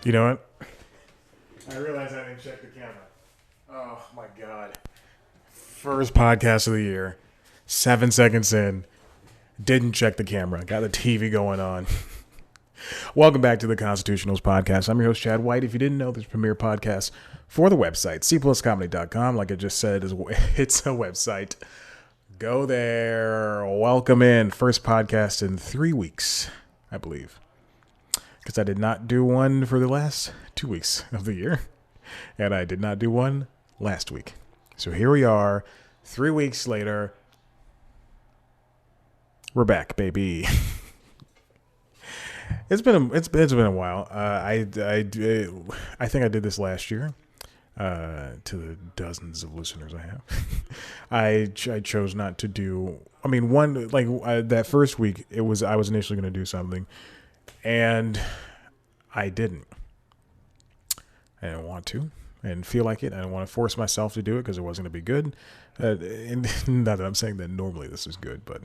You know what? I realized I didn't check the camera. Oh my god. First podcast of the year. 7 seconds in. Didn't check the camera. Got the TV going on. Welcome back to the Constitutionals Podcast. I'm your host, Chad White. If you didn't know, this premier podcast for the website, cpluscomedy.com. Like I just said, it's a website. Go there. Welcome in. First podcast in 3 weeks, I believe. Because I did not do one for the last 2 weeks of the year. And I did not do one last week. So here we are, 3 weeks later. We're back, baby. It's been a while. I think I did this last year. To the dozens of listeners I have, I chose not to do. I mean, that first week I was initially going to do something, and I didn't. I didn't want to. I didn't feel like it. I didn't want to force myself to do it because it wasn't going to be good. And not that I'm saying that normally this is good, but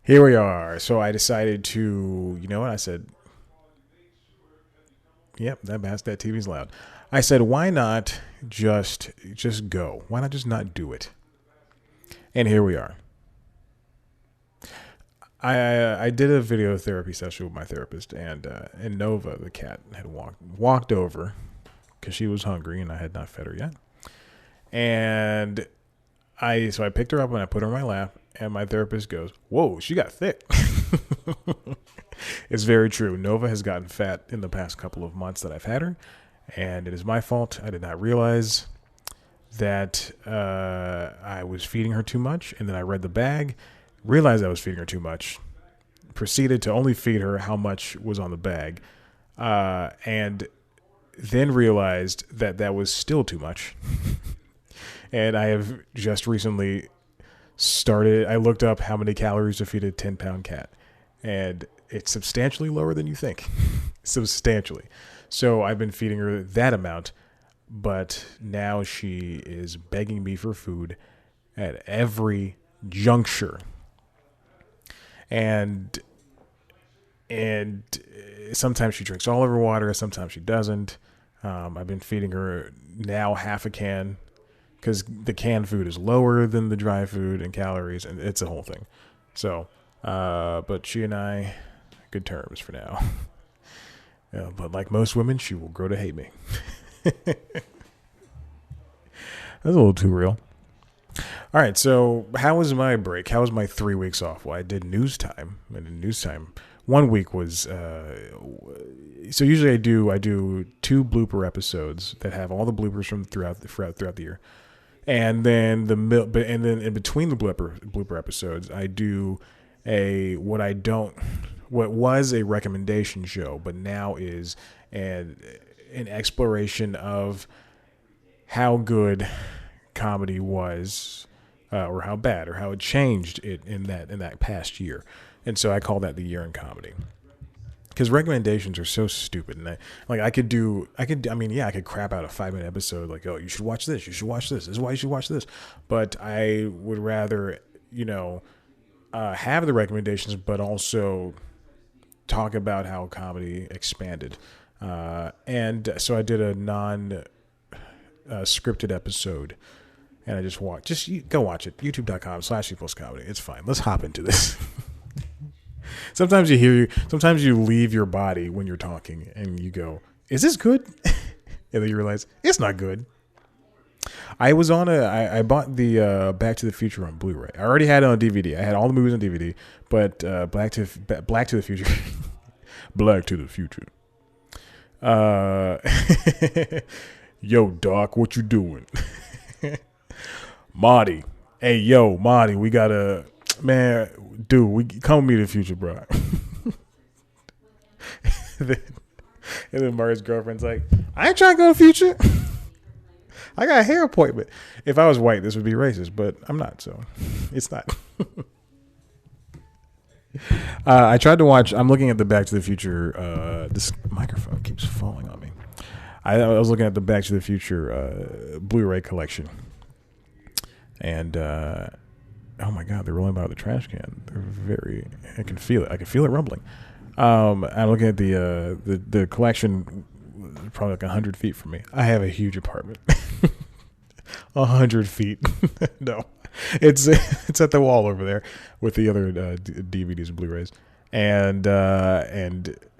here we are. So I decided to, you know what? I said, yep, that TV's loud. I said, why not just go? Why not just not do it? And here we are. I did a video therapy session with my therapist, and Nova, the cat, had walked over because she was hungry and I had not fed her yet. And so I picked her up and I put her in my lap, and my therapist goes, "Whoa, she got thick." It's very true. Nova has gotten fat in the past couple of months that I've had her, and it is my fault. I did not realize that I was feeding her too much, and then I read the bag, realized I was feeding her too much, proceeded to only feed her how much was on the bag, and then realized that was still too much. And I have just recently I looked up how many calories to feed a 10-pound cat, and it's substantially lower than you think. Substantially. So I've been feeding her that amount, but now she is begging me for food at every juncture. And sometimes she drinks all of her water, sometimes she doesn't. I've been feeding her now half a can because the canned food is lower than the dry food in calories, and it's a whole thing. So, but she and I, good terms for now. But like most women, she will grow to hate me. That's a little too real. All right, so how was my break? How was my 3 weeks off? Well, I did news time, and in news time, 1 week was. So usually I do 2 blooper episodes that have all the bloopers from throughout the year, and then in between the blooper episodes, I do what was a recommendation show, but now is an exploration of how good comedy was, or how bad, or how it changed it in that past year. And so I call that the year in comedy. Because recommendations are so stupid, and I could crap out a 5-minute episode like, oh, you should watch this, you should watch this is why you should watch this. But I would rather, have the recommendations, but also talk about how comedy expanded. And so I did a non-scripted episode, and I just go watch it. YouTube.com/cpluscomedy. It's fine. Let's hop into this. Sometimes you leave your body when you're talking, and you go, "Is this good?" And then you realize it's not good. I bought the Back to the Future on Blu-ray. I already had it on DVD. I had all the movies on DVD, but Black to the Future, Black to the Future. Yo, Doc, what you doing? Marty, hey, yo, Marty, we gotta, man, dude, we come with me to the future, bro. And then Marty's girlfriend's like, I ain't trying to go to the future. I got a hair appointment. If I was white, this would be racist, but I'm not, so it's not. I tried to watch. I'm looking at the Back to the Future. This microphone keeps falling on me. I was looking at the Back to the Future Blu-ray collection, and oh my God, they're rolling by with the trash can. I can feel it. I can feel it rumbling. I'm looking at the collection, probably like 100 feet from me. I have a huge apartment. 100 feet. No, it's at the wall over there with the other DVDs and Blu-rays, and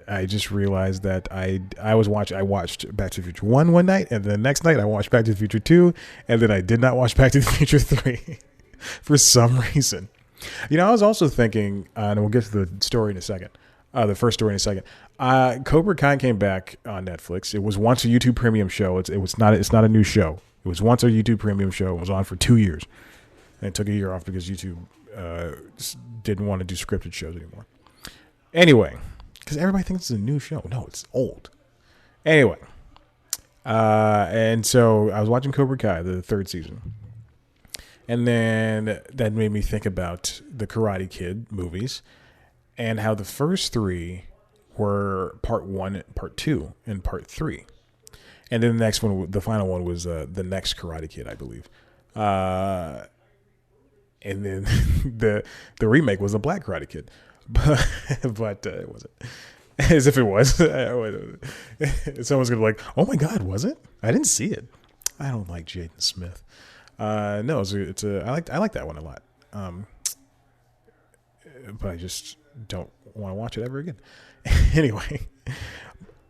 I just realized that I watched Back to the Future 1 one night, and the next night I watched Back to the Future 2, and then I did not watch Back to the Future 3 for some reason. You know, I was also thinking, and we'll get to the story in a second. The first story in a second. Cobra Kai came back on Netflix. It was once a YouTube Premium show. It's not a new show. It was once a YouTube Premium show. It was on for 2 years, and it took a year off because YouTube didn't want to do scripted shows anymore. Anyway, because everybody thinks it's a new show. No, it's old. Anyway, and so I was watching Cobra Kai, the third season. And then that made me think about the Karate Kid movies and how the first three were part 1, part 2, and part 3. And then the next one, the final one, was the next Karate Kid, I believe. And then the remake was the Black Karate Kid. But it wasn't. As if it was. Someone's going to be like, oh my God, was it? I didn't see it. I don't like Jaden Smith. No, I like that one a lot. But I just don't want to watch it ever again. Anyway,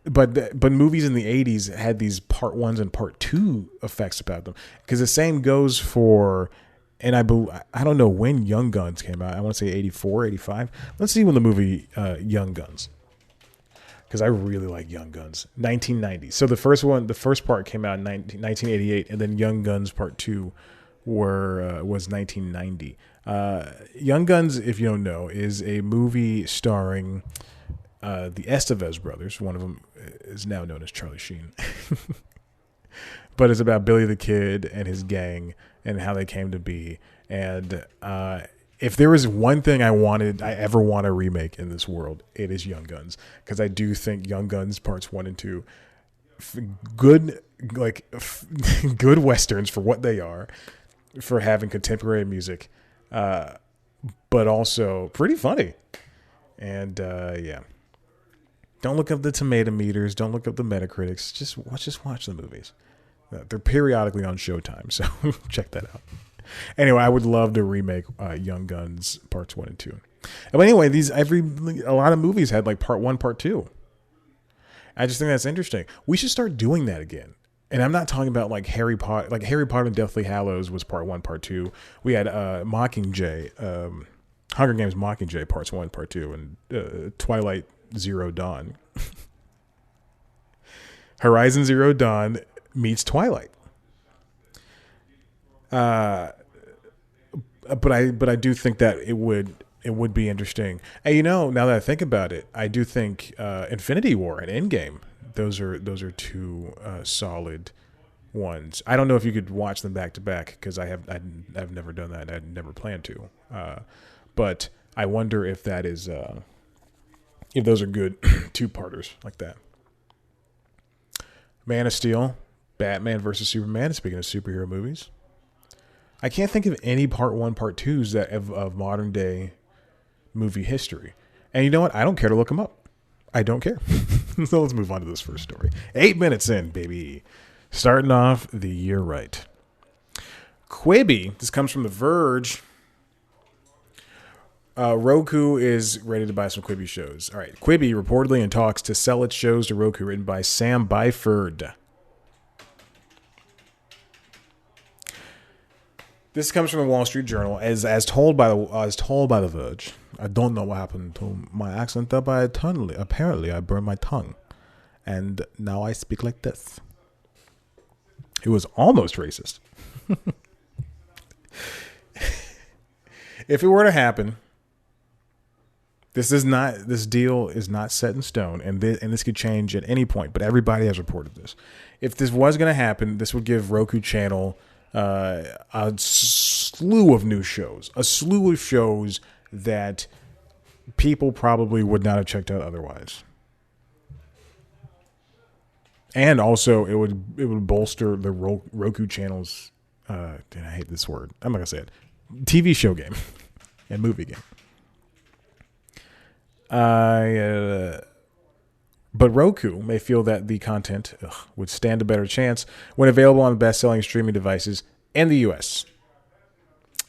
but movies in the 80s had these part 1s and part 2 effects about them, because the same goes for, and I don't know when Young Guns came out. I want to say 84, 85. Let's see when the movie Young Guns, because I really like Young Guns. 1990. So the first part came out in 1988, and then Young Guns Part 2 was 1990. Young Guns, if you don't know, is a movie starring the Estevez brothers. One of them is now known as Charlie Sheen. But it's about Billy the Kid and his gang and how they came to be. And if there was one thing I ever want to remake in this world, it is Young Guns, because I do think Young Guns Parts 1 and 2, good westerns for what they are, for having contemporary music, but also pretty funny. And yeah, don't look up the tomato meters, don't look up the Metacritics. Just watch the movies. They're periodically on Showtime, so check that out. Anyway, I would love to remake Young Guns Parts 1 and 2. But anyway, a lot of movies had like part 1, part 2. I just think that's interesting. We should start doing that again. And I'm not talking about like Harry Potter and Deathly Hallows was part 1, part 2. We had Mockingjay, Hunger Games Mockingjay parts 1, part 2, and Twilight Zero Dawn. Horizon Zero Dawn meets Twilight. But I do think that it would be interesting. And now that I think about it, I do think Infinity War and Endgame, those are two solid ones. I don't know if you could watch them back to back, because I've never done that. I'd never planned to. But I wonder if that is if those are good two-parters like that. Man of Steel, Batman versus Superman. Speaking of superhero movies, I can't think of any part 1, part 2s that of modern day movie history. And you know what? I don't care to look them up. I don't care. So let's move on to this first story. 8 minutes in, baby. Starting off the year right. QUIBI. This comes from The Verge. Roku is ready to buy some QUIBI shows. All right. QUIBI reportedly in talks to sell its shows to Roku, written by Sam Byford. This comes from the Wall Street Journal, as told by The Verge. I don't know what happened to my accent, but apparently I burned my tongue, and now I speak like this. It was almost racist. If it were to happen, this deal is not set in stone, and this could change at any point. But everybody has reported this. If this was going to happen, this would give Roku Channel a slew of new shows, that people probably would not have checked out otherwise. And also, it would bolster the Roku Channel's, I hate this word, I'm not going to say it, TV show game and movie game. But Roku may feel that the content would stand a better chance when available on best-selling streaming devices in the U.S.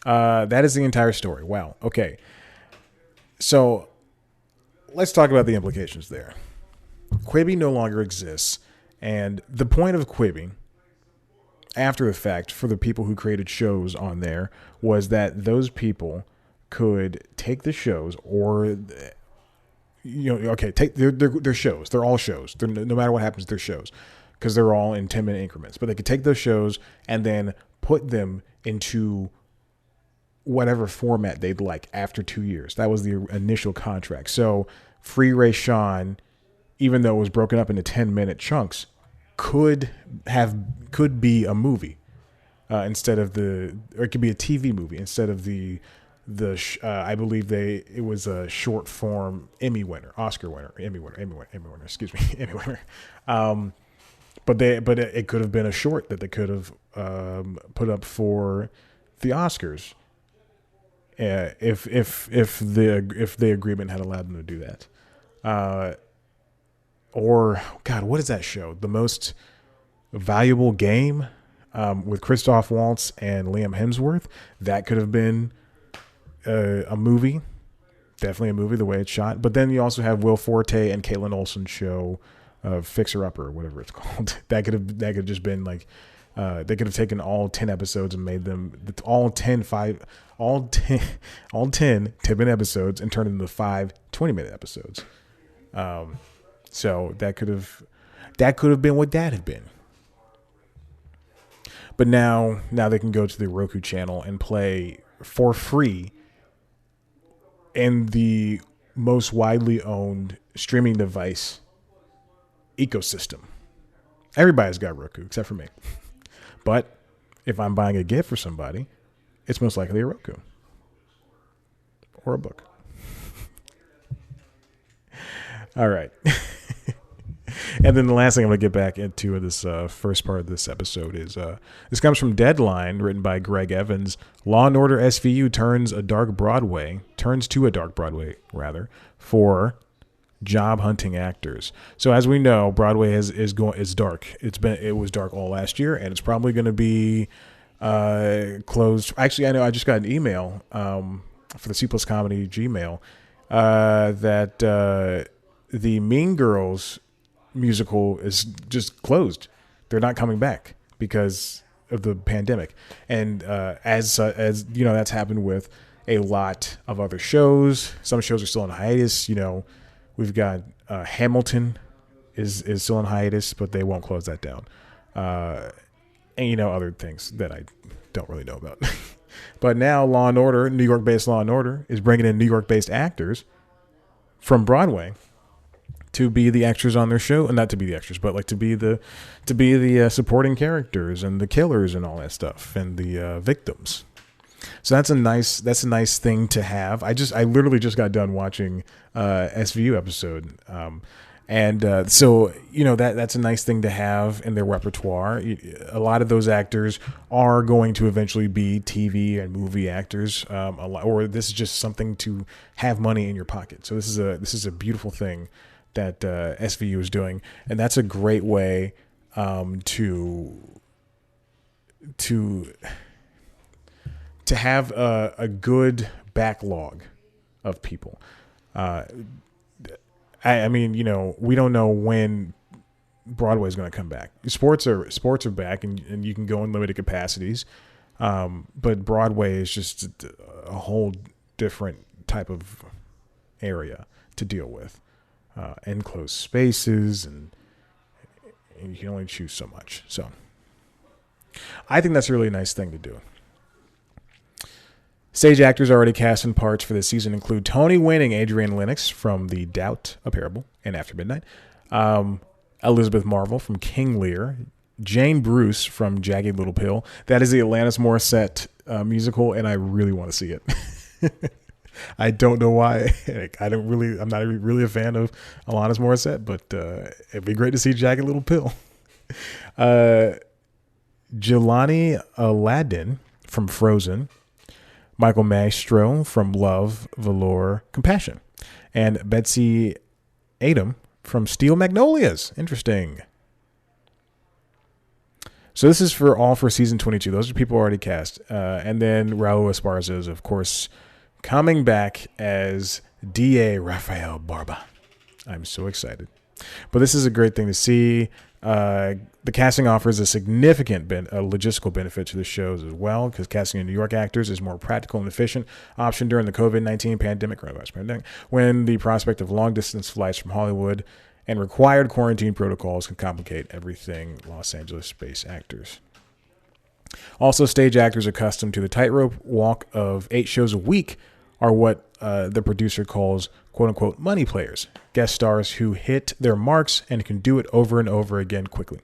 That is the entire story. Wow. Okay. So let's talk about the implications there. QUIBI no longer exists. And the point of QUIBI, after the fact, for the people who created shows on there, was that those people could take the shows or... take their shows. They're all shows. No matter what happens, they're shows because they're all in 10-minute increments. But they could take those shows and then put them into whatever format they'd like after 2 years. That was the initial contract. So Free Ray Sean, even though it was broken up into 10-minute chunks, could be a movie instead of or it could be a TV movie instead of I believe it was a short form Emmy winner. But it could have been a short that they could have put up for the Oscars if the agreement had allowed them to do that. Or God, what is that show? The Most Valuable Game with Christoph Waltz and Liam Hemsworth. That could have been a movie, definitely a movie the way it's shot. But then you also have Will Forte and Caitlin Olsen's show, Fixer Upper, or whatever it's called. That could have just been like they could have taken all 10 episodes and made them all 10 10-minute episodes and turned into 5 20-minute episodes. So that could have been what that had been. But now they can go to the Roku channel and play for free in the most widely owned streaming device ecosystem. Everybody's got Roku except for me. But if I'm buying a gift for somebody, it's most likely a Roku or a book. All right. And then the last thing I'm going to get back into in this first part of this episode is this comes from Deadline, written by Greg Evans. Law & Order SVU turns to a dark Broadway, for job hunting actors. So as we know, Broadway is dark. It was dark all last year, and it's probably going to be closed. Actually, I know I just got an email for the C Plus Comedy Gmail that the Mean Girls musical is just closed. They're not coming back because of the pandemic. And as you know, that's happened with a lot of other shows. Some shows are still on hiatus. You know, we've got Hamilton is still on hiatus, but they won't close that down. And you know, other things that I don't really know about. But now Law & Order, New York-based Law & Order, is bringing in New York-based actors from Broadway to be the extras on their show, and not to be the extras, but like to be the supporting characters and the killers and all that stuff and the victims. So that's a nice thing to have. I literally just got done watching SVU episode, and so you know that's a nice thing to have in their repertoire. A lot of those actors are going to eventually be TV and movie actors, or this is just something to have money in your pocket. So this is a beautiful thing that SVU is doing, and that's a great way to have a good backlog of people. I mean, you know, we don't know when Broadway is going to come back. Sports are back, and you can go in limited capacities, but Broadway is just a whole different type of area to deal with. Enclosed spaces, and you can only choose so much. So I think that's a really nice thing to do. Stage actors already cast in parts for this season include Tony-winning Adrienne Lennox from The Doubt, A Parable, and After Midnight, Elizabeth Marvel from King Lear, Jane Bruce from Jagged Little Pill. That is the Alanis Morissette musical, and I really want to see it. I don't know why. I'm not really a fan of Alanis Morissette, but it'd be great to see Jagged Little Pill. Jelani Aladdin from Frozen, Michael Maestro from Love, Velour, Compassion, and Betsy Adam from Steel Magnolias. Interesting. So this is for season 22. Those are people already cast. And then Raul Esparza is, of course, coming back as D.A. Rafael Barba. I'm so excited. But this is a great thing to see. The casting offers a significant logistical benefit to the shows as well, because casting in New York actors is more practical and efficient option during the COVID-19 coronavirus pandemic, when the prospect of long-distance flights from Hollywood and required quarantine protocols can complicate everything Los Angeles-based actors. Also, stage actors accustomed to the tightrope walk of 8 shows a week are what the producer calls quote-unquote money players, guest stars who hit their marks and can do it over and over again quickly.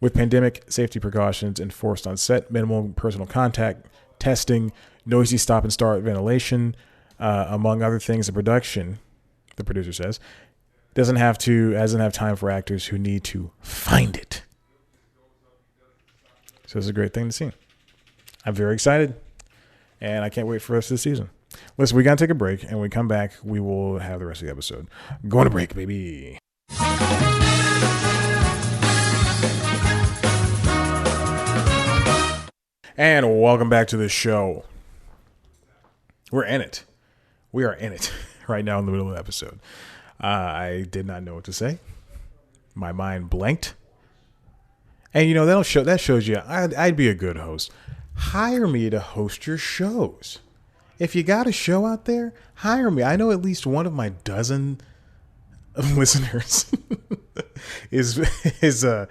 With pandemic safety precautions enforced on set, minimal personal contact, testing, noisy stop and start ventilation, among other things, the production, the producer says, doesn't have time for actors who need to find it. So it's a great thing to see. I'm very excited, and I can't wait for the rest of the season. Listen, we got to take a break, and when we come back, we will have the rest of the episode. Going to break, baby. And welcome back to the show. We're in it. We are in it right now in the middle of the episode. I did not know what to say. My mind blanked. And, you know, that shows you I'd be a good host. Hire me to host your shows. If you got a show out there, hire me. I know at least one of my dozen listeners is a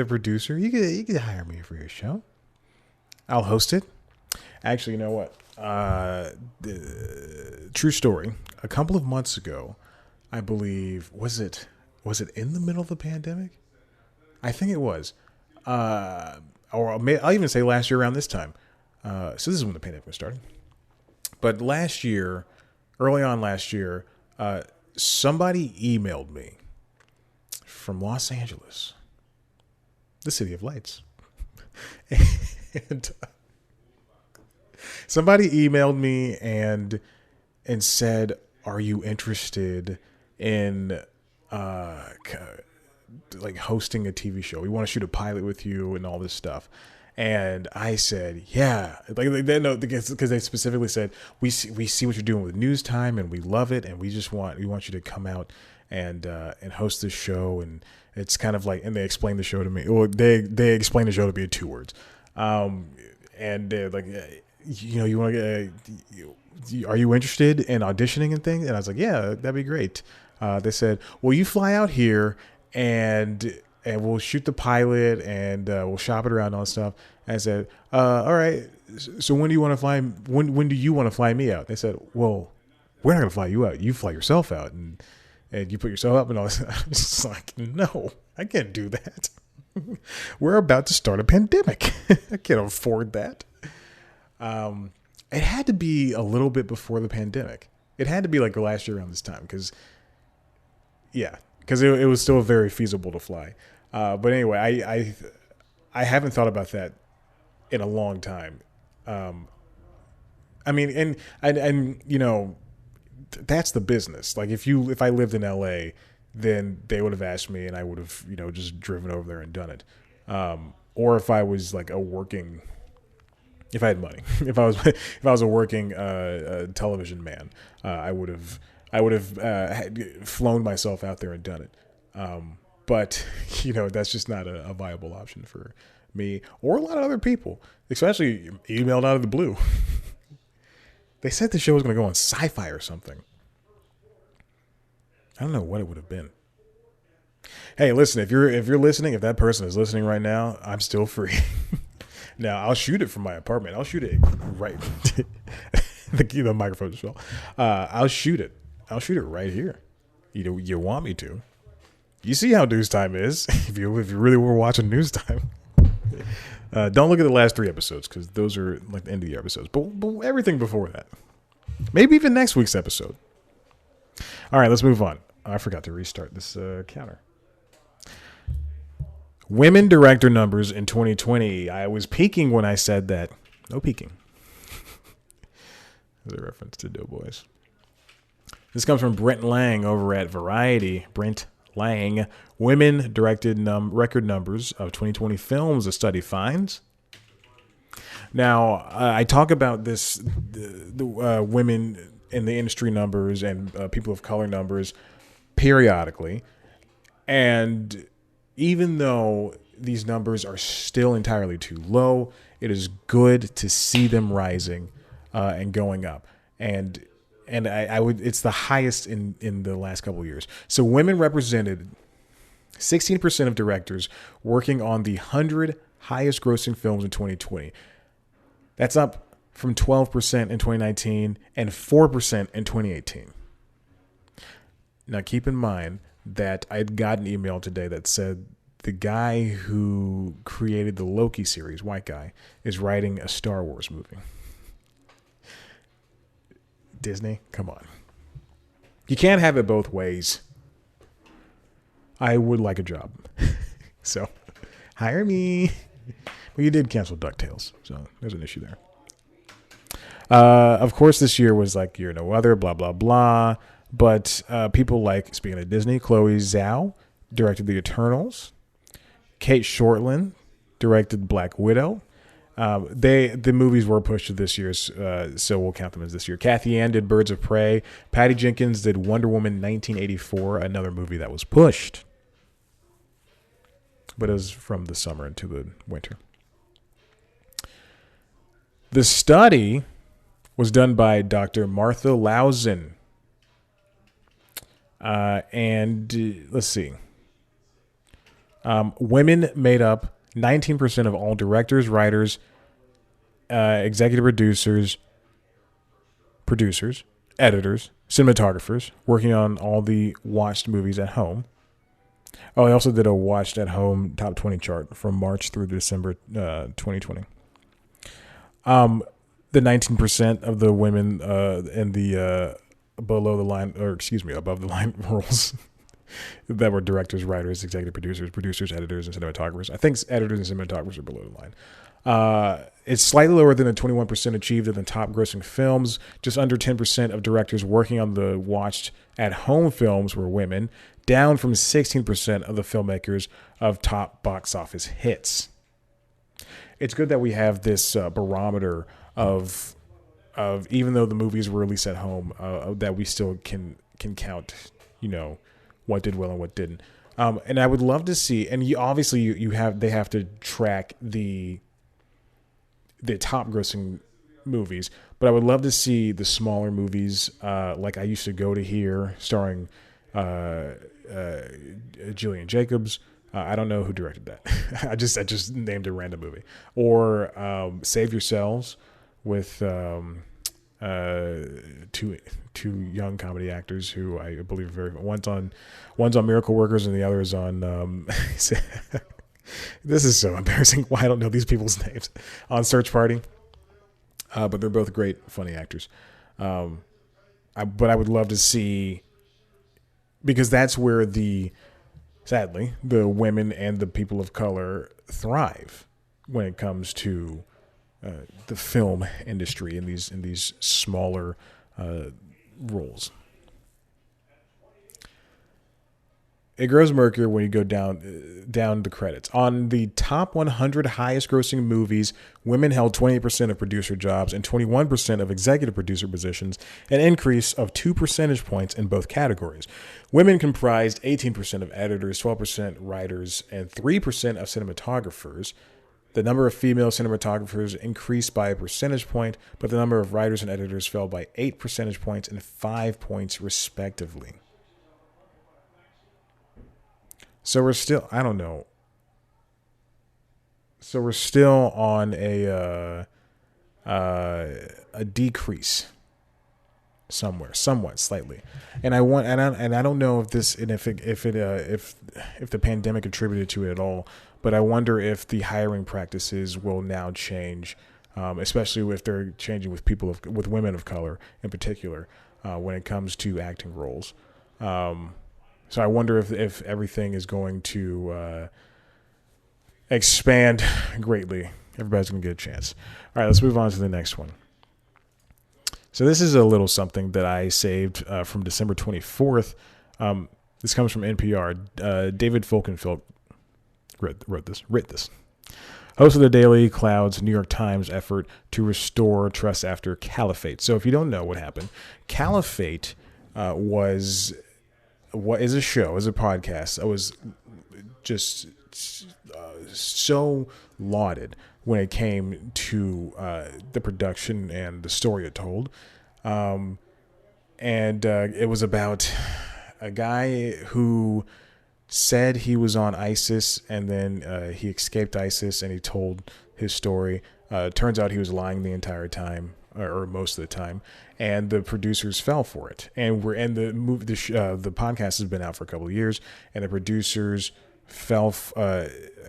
producer. You could hire me for your show. I'll host it. Actually, you know what? True story. A couple of months ago, I believe, was it in the middle of the pandemic? I think it was. Or I'll even say last year around this time. So this is when the pandemic was starting. But last year, early on last year, somebody emailed me from Los Angeles, the city of lights. And somebody emailed me and said, "Are you interested in like hosting a TV show? We want to shoot a pilot with you and all this stuff." And I said, "Yeah," like they know, because they specifically said, we see what you're doing with News Time and we love it, and we want you to come out and host this show. And it's kind of like, and they explained the show to me. Well, they explained the show to me in 2 words. And they're like, you know, you want to, are you interested in auditioning and things? And I was like, yeah, that'd be great. They said, well, you fly out here and we'll shoot the pilot and we'll shop it around and all that stuff. And I said, all right. So when do you want to fly? When do you want to fly me out? They said, well, we're not going to fly you out. You fly yourself out and you put yourself up and all this. I was just like, no, I can't do that. We're about to start a pandemic. I can't afford that. It had to be a little bit before the pandemic. It had to be like last year around this time because it was still very feasible to fly. But anyway, I haven't thought about that in a long time. I mean, and you know, that's the business. Like if I lived in LA, then they would have asked me and I would have, you know, just driven over there and done it. Or if I was like if I had money, if I was a working television man, I would have flown myself out there and done it. But you know, that's just not a viable option for me or a lot of other people, especially emailed out of the blue. They said the show was going to go on Sci-Fi or something. I don't know what it would have been. Hey, listen, if you're listening, if that person is listening right now, I'm still free. Now, I'll shoot it from my apartment. I'll shoot it right. The microphone just fell. I'll shoot it. I'll shoot it right here. You want me to. You see how News Time is. If you really were watching News Time. Don't look at the last 3 episodes because those are like the end of the episodes. But everything before that. Maybe even next week's episode. All right, let's move on. I forgot to restart this counter. Women director numbers in 2020. I was peeking when I said that. No peeking. As a reference to Doughboys. This comes from Brent Lang over at Variety. Brent Lang. Women directed record numbers of 2020 films, a study finds. Now, I talk about this, the women in the industry numbers and people of color numbers periodically. And even though these numbers are still entirely too low, it is good to see them rising and going up. And I would, it's the highest in the last couple of years. So women represented 16% of directors working on the 100 highest grossing films in 2020. That's up from 12% in 2019 and 4% in 2018. Now, keep in mind that I had got an email today that said the guy who created the Loki series, white guy, is writing a Star Wars movie. Disney, come on. You can't have it both ways. I would like a job. So, hire me. Well, you did cancel DuckTales, so there's an issue there. Of course, this year was like Year No Other, blah, blah, blah. But people like, speaking of Disney, Chloe Zhao directed The Eternals. Kate Shortland directed Black Widow. The movies were pushed to this year's, so we'll count them as this year. Kathy Ann did Birds of Prey. Patty Jenkins did Wonder Woman 1984, another movie that was pushed. But it was from the summer into the winter. The study was done by Dr. Martha Lauzen. And let's see. Women made up 19% of all directors, writers, executive producers, editors, cinematographers working on all the watched movies at home. Oh, I also did a watched at home top 20 chart from March through December 2020. The 19% of the women in the below the line, or excuse me, above the line roles that were directors, writers, executive producers, editors, and cinematographers. I think editors and cinematographers are below the line. It's slightly lower than the 21% achieved in the top grossing films. Just under 10% of directors working on the watched at home films were women, down from 16% of the filmmakers of top box office hits. It's good that we have this barometer of even though the movies were released at home, that we still can count, what did well and what didn't. And I would love to see, and they have to track the top grossing movies, but I would love to see the smaller movies, like I Used to Go to Here, starring Jillian Jacobs. I don't know who directed that. I just named a random movie. Or Save Yourselves with two young comedy actors who I believe are very, one's on Miracle Workers and the other is on this is so embarrassing. Why I don't know these people's names. On Search Party. But they're both great, funny actors. But I would love to see, because that's where sadly, the women and the people of color thrive when it comes to the film industry in these smaller roles. It grows murkier when you go down the credits. On the top 100 highest grossing movies, women held 20% of producer jobs and 21% of executive producer positions, an increase of 2 percentage points in both categories. Women comprised 18% of editors, 12% writers, and 3% of cinematographers. The number of female cinematographers increased by a percentage point, but the number of writers and editors fell by 8 percentage points and 5 points respectively. So we're still, I don't know. So we're still on a decrease somewhere, somewhat slightly. And I don't know if the pandemic attributed to it at all, but I wonder if the hiring practices will now change, especially if they're changing with with women of color in particular, when it comes to acting roles. So I wonder if everything is going to expand greatly. Everybody's going to get a chance. All right, let's move on to the next one. So this is a little something that I saved from December 24th. This comes from NPR. David Folkenfeld wrote this. Host of the Daily Cloud's New York Times effort to restore trust after Caliphate. So if you don't know what happened, Caliphate is a show, is a podcast. It was just so lauded when it came to the production and the story it told. And it was about a guy who said he was on ISIS, and then he escaped ISIS, and he told his story. Turns out he was lying the entire time, or most of the time, and the producers fell for it. And the podcast has been out for a couple of years, and the producers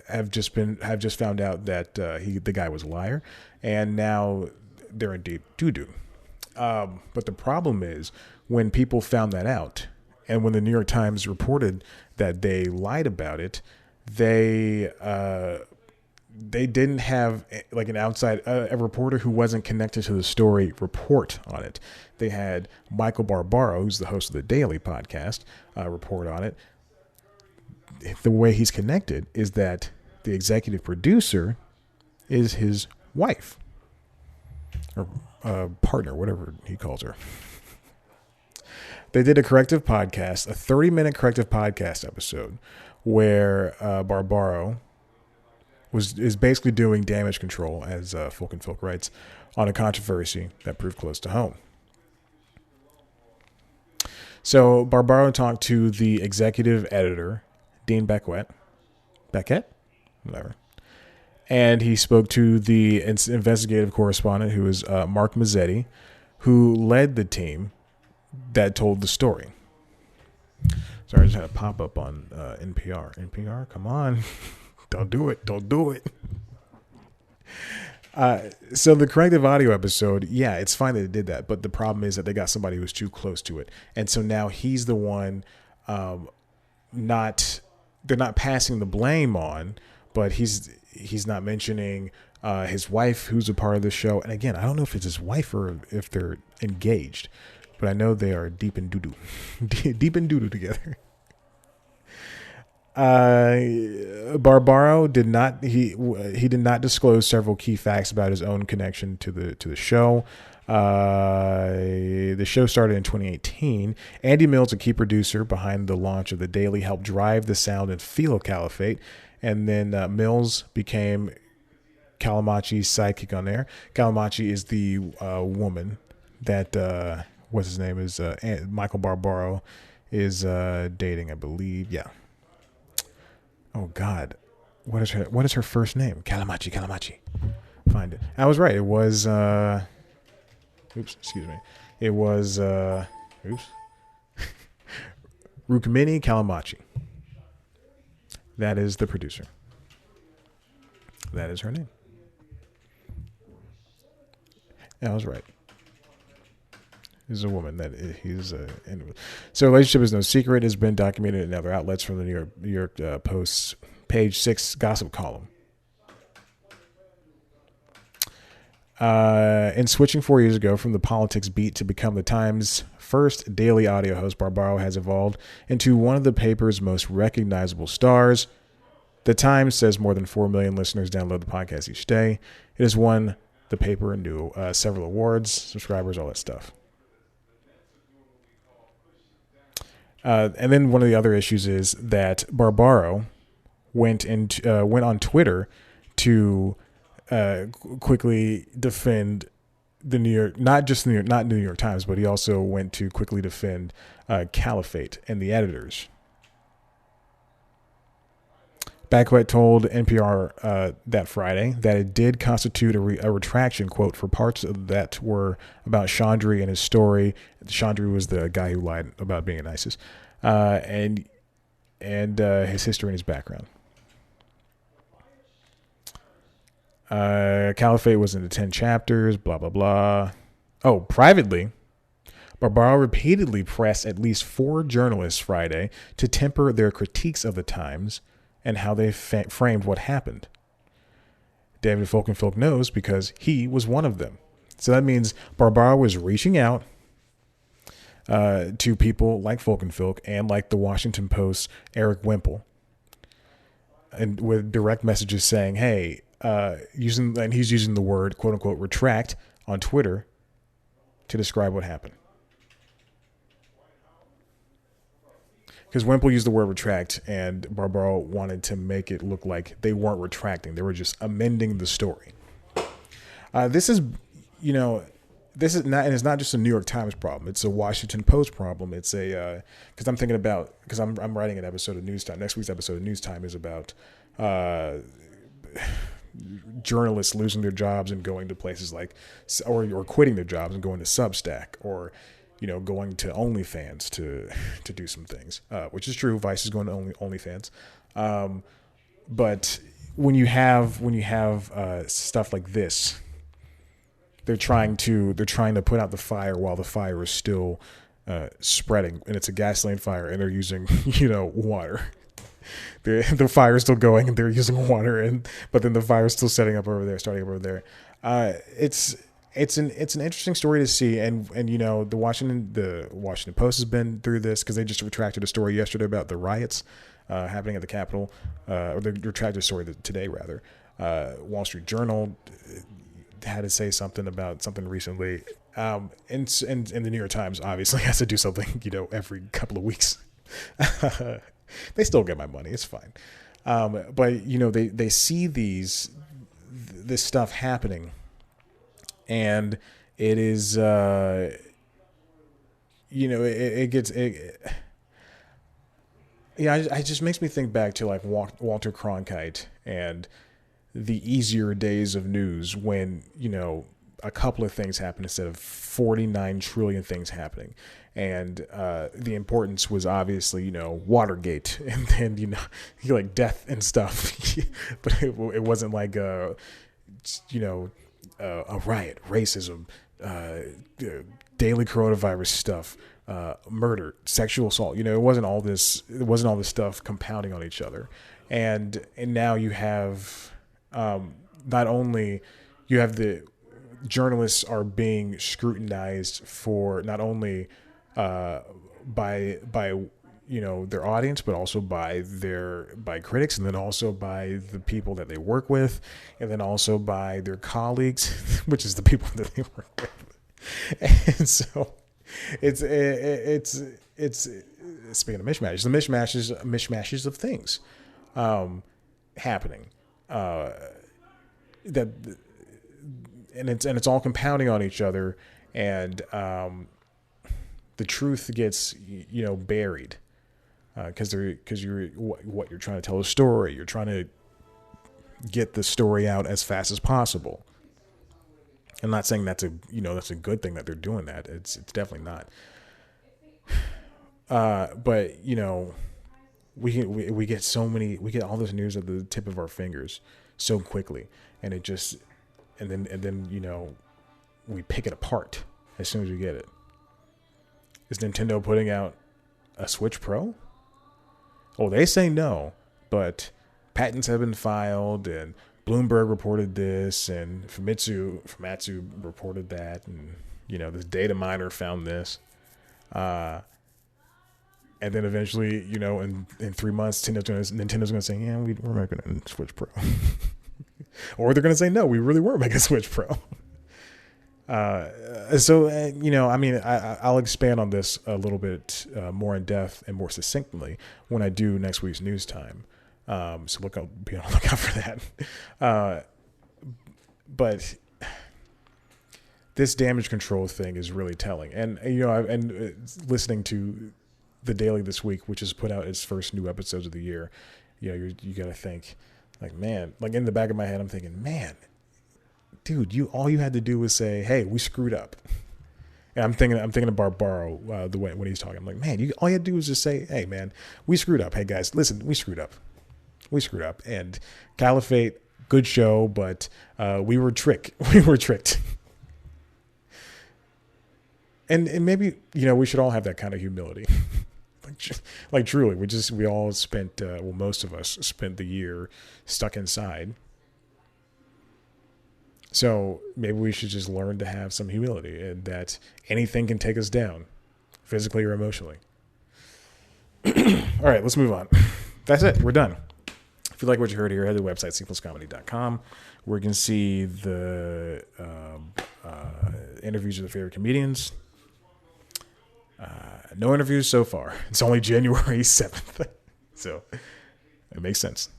have just found out that the guy was a liar, and now they're in deep doo-doo. But the problem is when people found that out, and when the New York Times reported that they lied about it, they didn't have like an outside a reporter who wasn't connected to the story report on it. They had MICHAEL BARBARO, who's the host of the Daily podcast, report on it. The way he's connected is that the executive producer is his wife or partner, whatever he calls her. They did a corrective podcast, a 30-minute corrective podcast episode where Barbaro is basically doing damage control, as Folk and Folk writes, on a controversy that proved close to home. So Barbaro talked to the executive editor, Dean Beckett, whatever, and he spoke to the investigative correspondent, who is Mark Mazzetti, who led the team that told the story. Sorry, I just had a pop up on NPR. NPR, come on. Don't do it. So the corrective audio episode, yeah, it's fine that it did that, but the problem is that they got somebody who was too close to it. And so now he's the one they're not passing the blame on, but he's not mentioning his wife, who's a part of the show. And again, I don't know if it's his wife or if they're engaged, but I know they are deep in doo-doo together. Barbaro did not disclose several key facts about his own connection to the show. The show started in 2018. Andy Mills, a key producer behind the launch of The Daily, helped drive the sound and feel of Caliphate. And then Mills became Calamachi's sidekick on there. Calamachi is the woman that what's his name is MICHAEL BARBARO is dating, I believe. Yeah. Oh God, what is her first name? Calamachi. Find it. I was right. It was. Excuse me. It was. Rukmini Calamachi. That is the producer. That is her name. Yeah, I was right. Is a woman that he's so relationship is no secret, has been documented in other outlets from the New York Post's page 6 gossip column. In switching 4 years ago from the politics beat to become the Times' first daily audio host, Barbaro has evolved into one of the paper's most recognizable stars. The Times says more than 4 million listeners download the podcast each day. It has won the paper and several awards, subscribers, all that stuff. And then one of the other issues is that Barbaro went on Twitter to quickly defend the not New York Times, but he also went to quickly defend Caliphate and the editors. Beckett told NPR that Friday that it did constitute a retraction, quote, for parts that were about Chandri and his story. Chandri was the guy who lied about being in ISIS, and his history and his background. Caliphate was into 10 chapters, blah, blah, blah. Oh, privately, Barbaro repeatedly pressed at least 4 journalists Friday to temper their critiques of the Times and how they framed what happened. David Folk knows because he was one of them. So that means Barbaro was reaching out to people like Folkenfilk and like the Washington Post Eric Wemple, and with direct messages saying, "Hey," and he's using the word "quote unquote" retract on Twitter to describe what happened. Because Wemple used the word retract, and Barbaro wanted to make it look like they weren't retracting; they were just amending the story. This is not, and it's not just a New York Times problem. It's a Washington Post problem. It's because I'm thinking about, because I'm writing an episode of News Time. Next week's episode of News Time is about journalists losing their jobs and going to places like, or quitting their jobs and going to Substack, or going to OnlyFans to do some things, which is true. Vice is going to OnlyFans, but when you have stuff like this, they're trying to put out the fire while the fire is still spreading, and it's a gasoline fire, and they're using water. The fire is still going, and they're using water, but then the fire is still starting up over there. It's an interesting story to see, and the Washington Post has been through this because they just retracted a story yesterday about the riots happening at the Capitol, or they retracted a story today rather. Wall Street Journal had to say something about something recently, and the New York Times obviously has to do something every couple of weeks. They still get my money, it's fine, but they see this stuff happening. And it is, it just makes me think back to like Walter Cronkite and the easier days of news when, a couple of things happen instead of 49 trillion things happening. And the importance was obviously, Watergate, and then, like death and stuff. But it wasn't like, a riot, racism, daily coronavirus stuff, murder, sexual assault. It wasn't all this stuff compounding on each other. And now you have, not only you have the journalists are being scrutinized for not only by their audience, but also by critics, and then also by the people that they work with, and then also by their colleagues, which is the people that they work with. And so it's speaking of mishmashes, the mishmashes of things happening, it's all compounding on each other, and the truth gets buried. Because you're trying to tell a story, you're trying to get the story out as fast as possible. I'm not saying that's a good thing that they're doing that. It's definitely not. But we get all this news at the tip of our fingers so quickly, and then we pick it apart as soon as we get it. Is Nintendo putting out a Switch Pro? Oh, they say no, but patents have been filed, and Bloomberg reported this, and Famitsu reported that, and this data miner found this, and then eventually, in 3 months, Nintendo's going to say, yeah, we're making a Switch Pro, or they're going to say, no, we really were making a Switch Pro. I'll expand on this a little bit more in depth and more succinctly when I do next week's News Time. So be on the lookout for that. But this damage control thing is really telling, and listening to the Daily this week, which has put out its first new episodes of the year, you got to think, like, man, like in the back of my head, I'm thinking, man, dude, all you had to do was say, "Hey, we screwed up." And I'm thinking of Barbaro the way when he's talking. I'm like, man, all you had to do was just say, "Hey, man, we screwed up. Hey, guys, listen, we screwed up. And Caliphate, good show, but we were tricked. We were tricked." And maybe we should all have that kind of humility. like truly, we all spent most of us spent the year stuck inside. So maybe we should just learn to have some humility, and that anything can take us down, physically or emotionally. All right, let's move on. That's it. We're done. If you like what you heard here, head to the website, cpluscomedy.com, where you can see the interviews of the favorite comedians. No interviews so far. It's only January 7th. So it makes sense.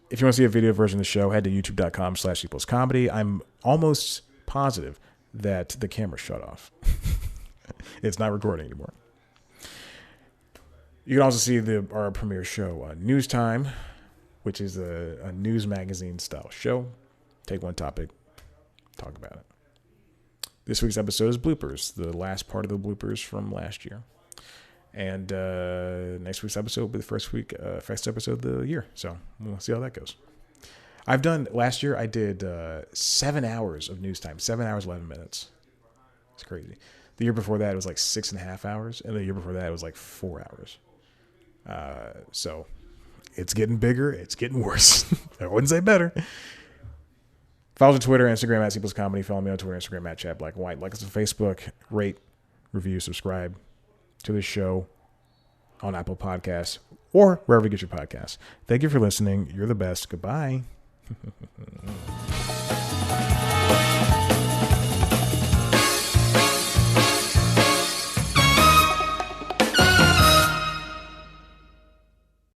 If you want to see a video version of the show, head to youtube.com/cpluscomedy. I'm almost positive that the camera shut off. It's not recording anymore. You can also see our premiere show, News Time, which is a news magazine style show. Take one topic, talk about it. This week's episode is bloopers, the last part of the bloopers from last year. And next week's episode will be the first episode of the year. So we'll see how that goes. Last year I did 7 hours of news time, 7 hours, 11 minutes. It's crazy. The year before that it was like 6.5 hours. And the year before that it was like 4 hours. So it's getting bigger. It's getting worse. I wouldn't say better. Follow us on Twitter, Instagram at @cpluscomedy. Follow me on Twitter, Instagram at @chatblackandwhite. Like us on Facebook. Rate, review, subscribe to this show on Apple Podcasts or wherever you get your podcasts. Thank you for listening. You're the best. Goodbye.